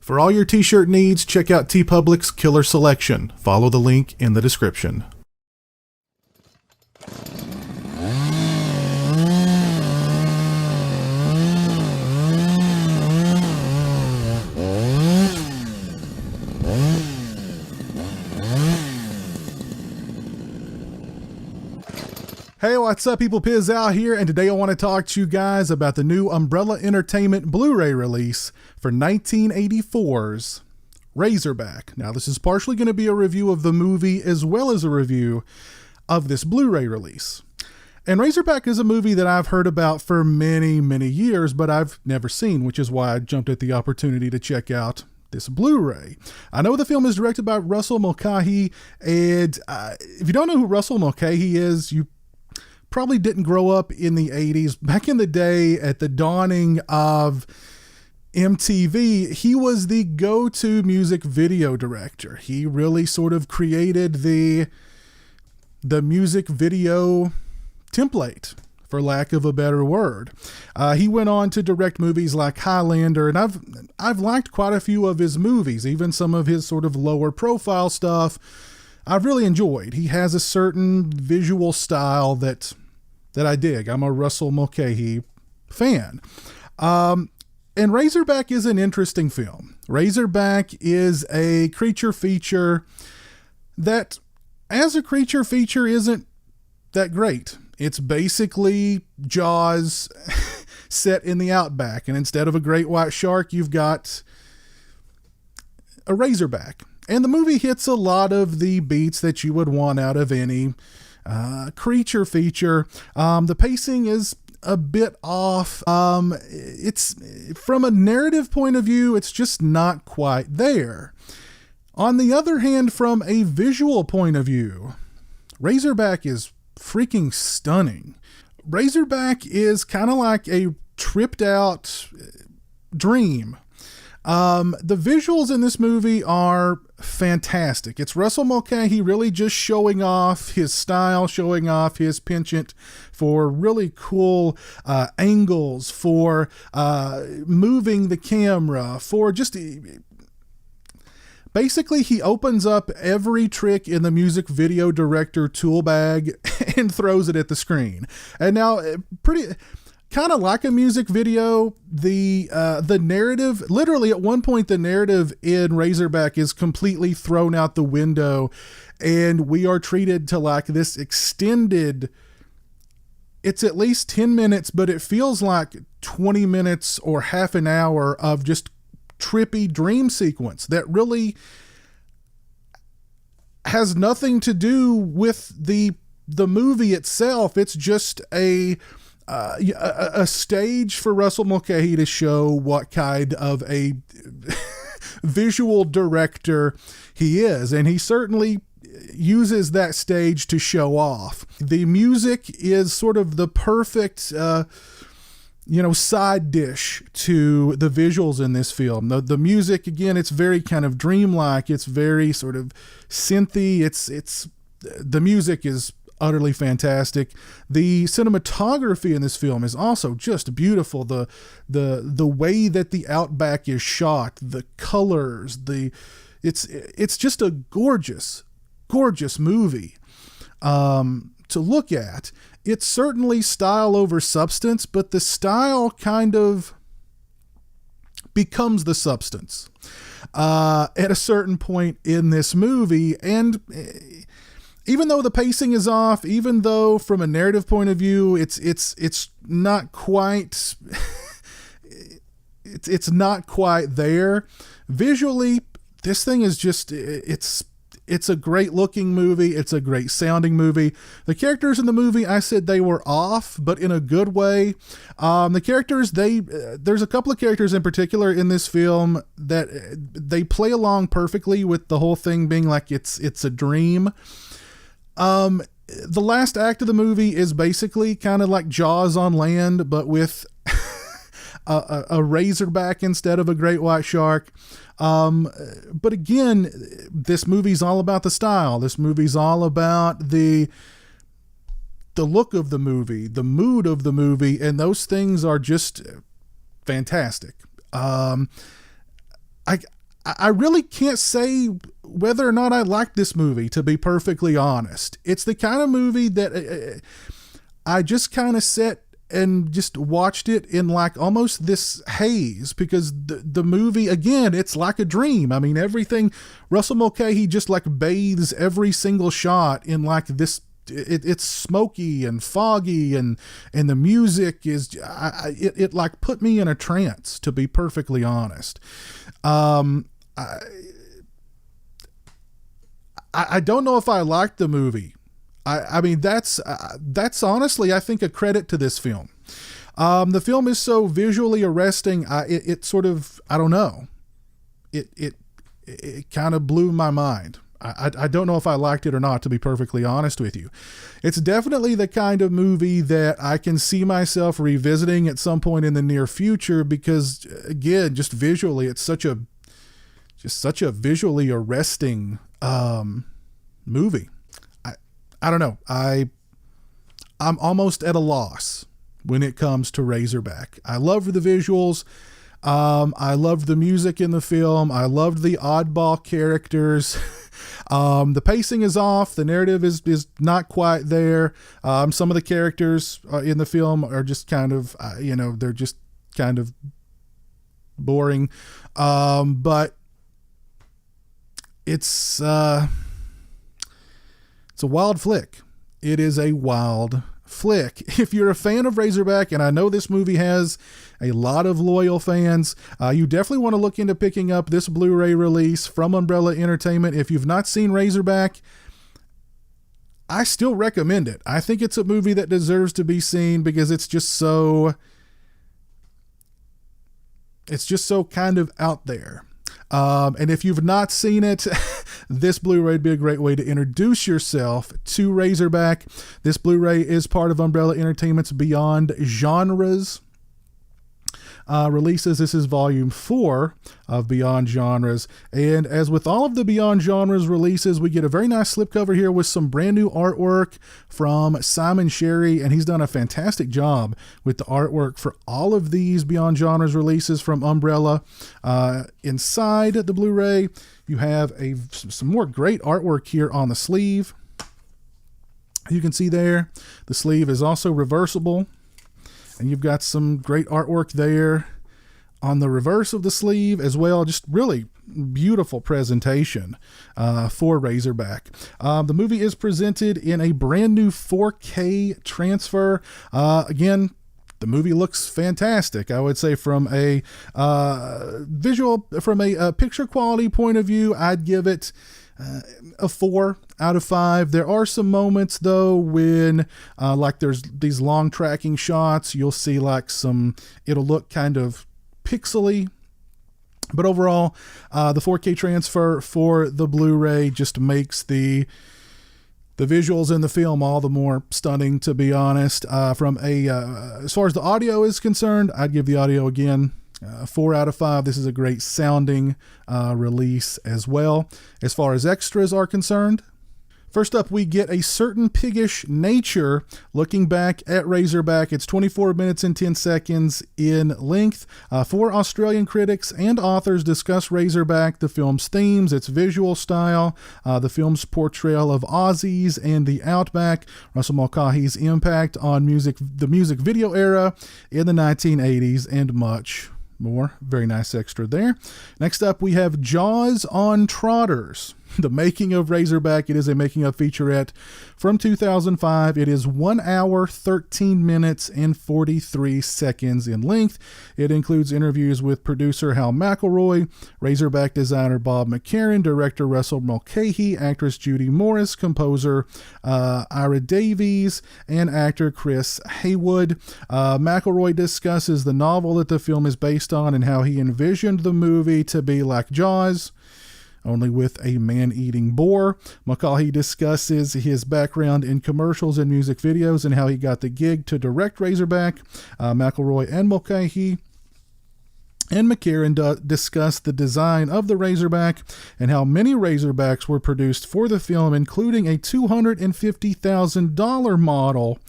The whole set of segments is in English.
For all your t-shirt needs, check out TeePublic's Killer Selection. Follow the link in the description. Hey, what's up, people? Piz out here, and today I want to talk to you guys about the new Umbrella Entertainment Blu-ray release for 1984's Razorback. Now, this is partially going to be a review of the movie as well as a review of this Blu-ray release. And Razorback is a movie that I've heard about for many, many years, but I've never seen, which is why I jumped at the opportunity to check out this Blu-ray. I know the film is directed by Russell Mulcahy, and if you don't know who Russell Mulcahy is, you probably didn't grow up in the 80s. Back in the day, at the dawning of MTV, he was the go-to music video director. He really sort of created the music video template, for lack of a better word. He went on to direct movies like Highlander, and I've liked quite a few of his movies, even some of his sort of lower profile stuff I've really enjoyed. He has a certain visual style that I dig. I'm a Russell Mulcahy fan. And Razorback is an interesting film. Razorback is a creature feature that, as a creature feature, isn't that great. It's basically Jaws set in the outback, and instead of a great white shark, you've got a razorback. And the movie hits a lot of the beats that you would want out of any creature feature. The pacing is a bit off. It's, from a narrative point of view, it's just not quite there. On the other hand, from a visual point of view, Razorback is freaking stunning. Razorback is kind of like a tripped out dream. The visuals in this movie are fantastic. It's Russell Mulcahy really just showing off his style, showing off his penchant for really cool angles, for moving the camera, for just... Basically, he opens up every trick in the music video director tool bag and throws it at the screen. And now, kind of like a music video, the narrative, literally at one point, the narrative in Razorback is completely thrown out the window, and we are treated to like this extended, it's at least 10 minutes, but it feels like 20 minutes or half an hour of just trippy dream sequence that really has nothing to do with the movie itself. It's just a stage for Russell Mulcahy to show what kind of a visual director he is, and he certainly uses that stage to show off. The music is sort of the perfect side dish to the visuals in this film. The music, again, it's very kind of dreamlike. It's very sort of synthy. The music is utterly fantastic. The cinematography in this film is also just beautiful. The way that the outback is shot, the colors, it's just a gorgeous movie to look at. It's certainly style over substance, but the style kind of becomes the substance at a certain point in this movie. And even though the pacing is off, even though from a narrative point of view, it's not quite, it's not quite there. Visually, this thing is just, it's a great looking movie. It's a great sounding movie. The characters in the movie, I said they were off, but in a good way. The characters, there's a couple of characters in particular in this film that they play along perfectly with the whole thing being like it's a dream. The last act of the movie is basically kind of like Jaws on land, but with a razorback instead of a great white shark. But again, this movie's all about the style. This movie's all about the look of the movie, the mood of the movie, and those things are just fantastic. I really can't say whether or not I like this movie, to be perfectly honest. It's the kind of movie that I just kind of sat and just watched it in like almost this haze, because the movie, again, it's like a dream. I mean, everything, Russell Mulcahy just like bathes every single shot in like this, it's smoky and foggy, and the music is, it like put me in a trance, to be perfectly honest. I don't know if I liked the movie. I mean, that's honestly, I think, a credit to this film. The film is so visually arresting. It sort of, I don't know. It kind of blew my mind. I don't know if I liked it or not, to be perfectly honest with you. It's definitely the kind of movie that I can see myself revisiting at some point in the near future, because again, just visually, it's such a visually arresting movie. I don't know. I'm almost at a loss when it comes to Razorback. I love the visuals. I loved the music in the film. I loved the oddball characters. The pacing is off. The narrative is not quite there. Some of the characters in the film are just kind of, they're just kind of boring. But it's a wild flick. It is a wild flick. If you're a fan of Razorback, and I know this movie has a lot of loyal fans, you definitely want to look into picking up this Blu-ray release from Umbrella Entertainment. If you've not seen Razorback, I still recommend it. I think it's a movie that deserves to be seen, because it's just so kind of out there. And if you've not seen it, this Blu-ray would be a great way to introduce yourself to Razorback. This Blu-ray is part of Umbrella Entertainment's Beyond Genres releases. This is volume 4 of Beyond Genres. And as with all of the Beyond Genres releases, we get a very nice slipcover here with some brand new artwork from Simon Sherry, and he's done a fantastic job with the artwork for all of these Beyond Genres releases from Umbrella. Inside the Blu-ray, you have some more great artwork here on the sleeve. You can see there, the sleeve is also reversible. And you've got some great artwork there on the reverse of the sleeve as well. Just really beautiful presentation for Razorback. The movie is presented in a brand new 4K transfer. Again, the movie looks fantastic. I would say from a picture quality point of view, I'd give it a 4 out of 5. There are some moments though when like there's these long tracking shots, you'll see like it'll look kind of pixely, but overall the 4K transfer for the Blu-ray just makes the visuals in the film all the more stunning, to be honest. As far as the audio is concerned, I'd give the audio again 4 out of 5. This is a great sounding release as well. As far as extras are concerned, first up, we get A Certain Piggish Nature, looking back at Razorback. It's 24 minutes and 10 seconds in length. 4 Australian critics and authors discuss Razorback, the film's themes, its visual style, the film's portrayal of Aussies and the Outback, Russell Mulcahy's impact on the music video era in the 1980s, and much more. Very nice extra there. Next up, we have Jaws on Trotters, the making of Razorback. It is a making of featurette from 2005. It is 1 hour, 13 minutes, and 43 seconds in length. It includes interviews with producer Hal McElroy, Razorback designer Bob McCarran, director Russell Mulcahy, actress Judy Morris, composer Ira Davies, and actor Chris Haywood. McElroy discusses the novel that the film is based on and how he envisioned the movie to be like Jaws, only with a man-eating boar. Mulcahy discusses his background in commercials and music videos and how he got the gig to direct Razorback. McElroy and Mulcahy and McCarran discuss the design of the Razorback and how many Razorbacks were produced for the film, including a $250,000 model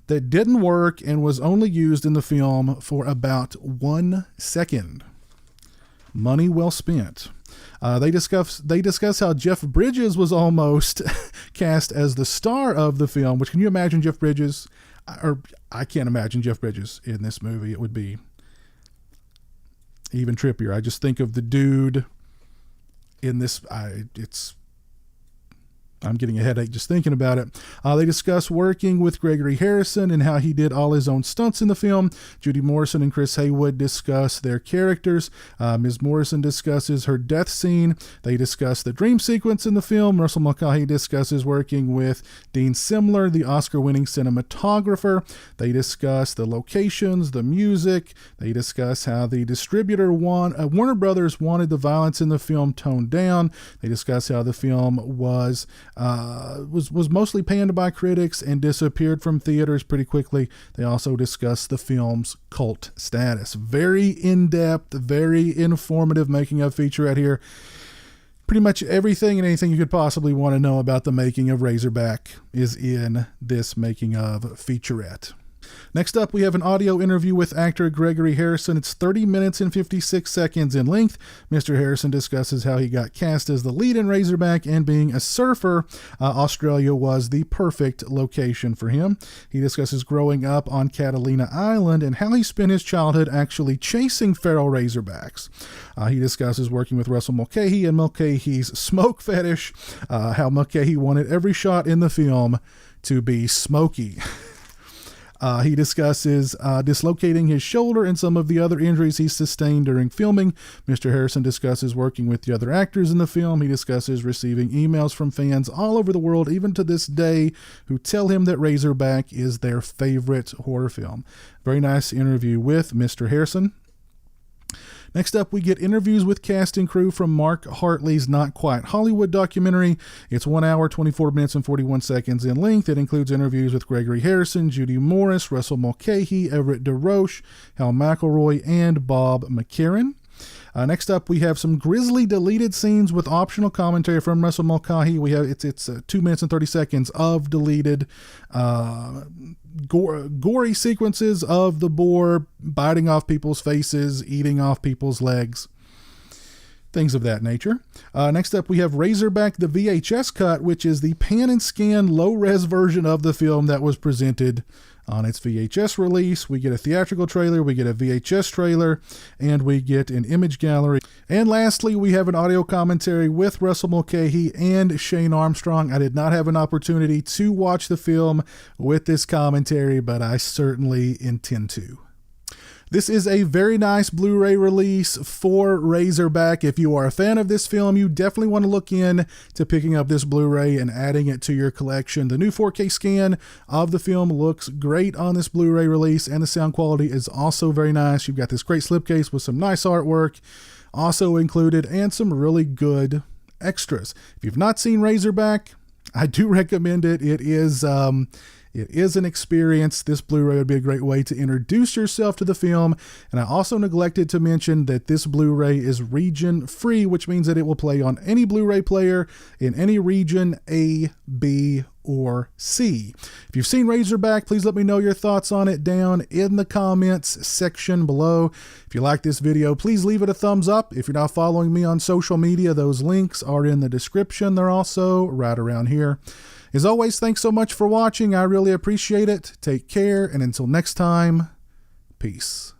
that didn't work and was only used in the film for about 1 second. Money well spent. They discuss how Jeff Bridges was almost cast as the star of the film. Which, can you imagine Jeff Bridges? Or I can't imagine Jeff Bridges in this movie. It would be even trippier. I just think of the dude in this. I'm getting a headache just thinking about it. They discuss working with Gregory Harrison and how he did all his own stunts in the film. Judy Morrison and Chris Haywood discuss their characters. Ms. Morrison discusses her death scene. They discuss the dream sequence in the film. Russell Mulcahy discusses working with Dean Simler, the Oscar-winning cinematographer. They discuss the locations, the music. They discuss how the distributor Warner Brothers wanted the violence in the film toned down. They discuss how the film was mostly panned by critics and disappeared from theaters pretty quickly. They also discuss the film's cult status. Very in-depth, very informative making of featurette here. Pretty much everything and anything you could possibly want to know about the making of Razorback is in this making of featurette. Next up, we have an audio interview with actor Gregory Harrison. It's 30 minutes and 56 seconds in length. Mr. Harrison discusses how he got cast as the lead in Razorback, and being a surfer, Australia was the perfect location for him. He discusses growing up on Catalina Island and how he spent his childhood actually chasing feral razorbacks. He discusses working with Russell Mulcahy and Mulcahy's smoke fetish, how Mulcahy wanted every shot in the film to be smoky. He discusses dislocating his shoulder and some of the other injuries he sustained during filming. Mr. Harrison discusses working with the other actors in the film. He discusses receiving emails from fans all over the world, even to this day, who tell him that Razorback is their favorite horror film. Very nice interview with Mr. Harrison. Next up, we get interviews with cast and crew from Mark Hartley's Not Quite Hollywood documentary. It's 1 hour, 24 minutes, and 41 seconds in length. It includes interviews with Gregory Harrison, Judy Morris, Russell Mulcahy, Everett DeRoche, Hal McElroy, and Bob McCarran. Next up, we have some grisly deleted scenes with optional commentary from Russell Mulcahy. It's 2 minutes and 30 seconds of deleted gory sequences of the boar biting off people's faces, eating off people's legs, things of that nature. Next up, we have Razorback, the VHS cut, which is the pan and scan low-res version of the film that was presented on its VHS release. We get a theatrical trailer, we get a VHS trailer, and we get an image gallery. And lastly, we have an audio commentary with Russell Mulcahy and Shane Armstrong. I did not have an opportunity to watch the film with this commentary, but I certainly intend to. This is a very nice Blu-ray release for Razorback. If you are a fan of this film, you definitely want to look in to picking up this Blu-ray and adding it to your collection. The new 4K scan of the film looks great on this Blu-ray release, and the sound quality is also very nice. You've got this great slipcase with some nice artwork also included, and some really good extras. If you've not seen Razorback, I do recommend it. It is an experience. This Blu-ray would be a great way to introduce yourself to the film. And I also neglected to mention that this Blu-ray is region free, which means that it will play on any Blu-ray player in any region A, B, or C. If you've seen Razorback, please let me know your thoughts on it down in the comments section below. If you like this video, please leave it a thumbs up. If you're not following me on social media, those links are in the description. They're also right around here. As always, thanks so much for watching. I really appreciate it. Take care, and until next time, peace.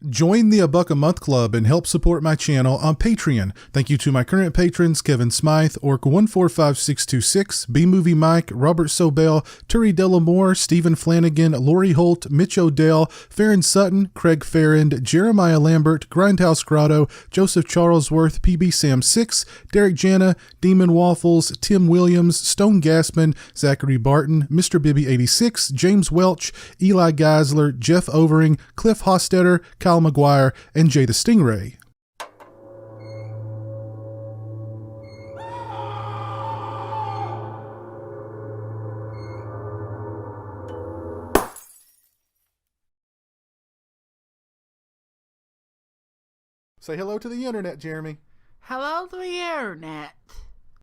Join the $1 a month club and help support my channel on Patreon. Thank you to my current patrons: Kevin Smythe, Orc145626, B-Movie Mike, Robert Sobel, Turi Delamore, Stephen Flanagan, Lori Holt, Mitch Odell, Farron Sutton, Craig Farrand, Jeremiah Lambert, Grindhouse Grotto, Joseph Charlesworth, PB Sam 6, Derek Jana, Demon Waffles, Tim Williams, Stone Gassman, Zachary Barton, Mr. Bibby 86, James Welch, Eli Geisler, Jeff Overing, Cliff Hostetter, Kyle McGuire, and Jay the Stingray. Say hello to the internet, Jeremy. Hello to the internet.